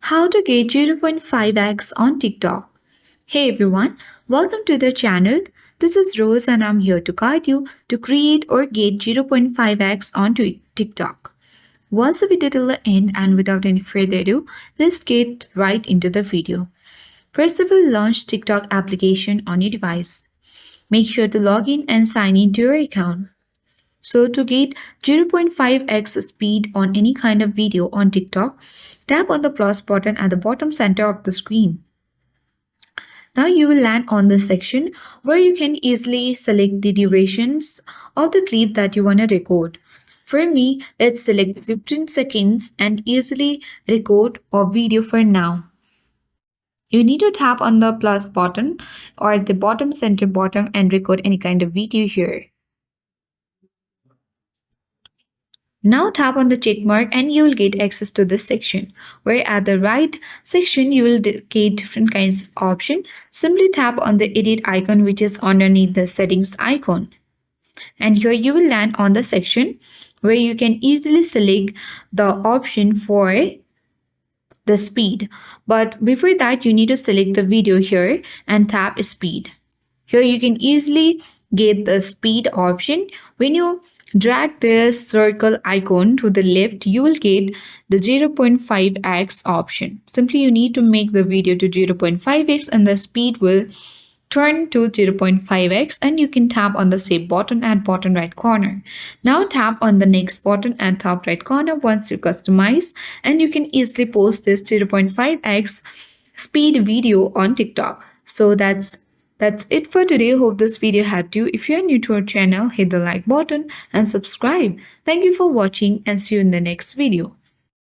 How to get 0.5x on TikTok. Hey everyone, welcome to the channel. This is Rose and I'm here to guide you to create or get 0.5x on TikTok. Watch the video till the end and without any further ado, let's get right into the video. First of all, launch TikTok application on your device. Make sure to log in and sign into your account. So to get 0.5x speed on any kind of video on TikTok, tap on the plus button at the bottom center of the screen. Now you will land on the section where you can easily select the durations of the clip that you want to record. For me, let's select 15 seconds and easily record a video for now. You need to tap on the plus button or at the bottom center button and record any kind of video here. Now tap on the check mark and you will get access to this section, where at the right section you will get different kinds of options. Simply tap on the edit icon which is underneath the settings icon. And here you will land on the section where you can easily select the option for the speed. But before that you need to select the video here and tap speed. Here you can easily get the speed option. When you drag this circle icon to the left, you will get the 0.5x option. Simply you need to make the video to 0.5x and the speed will turn to 0.5x and you can tap on the save button at bottom right corner. Now tap on the next button at top right corner once you customize and you can easily post this 0.5x speed video on TikTok. So that's it for today. Hope this video helped you. If you are new to our channel, hit the like button and subscribe. Thank you for watching and see you in the next video.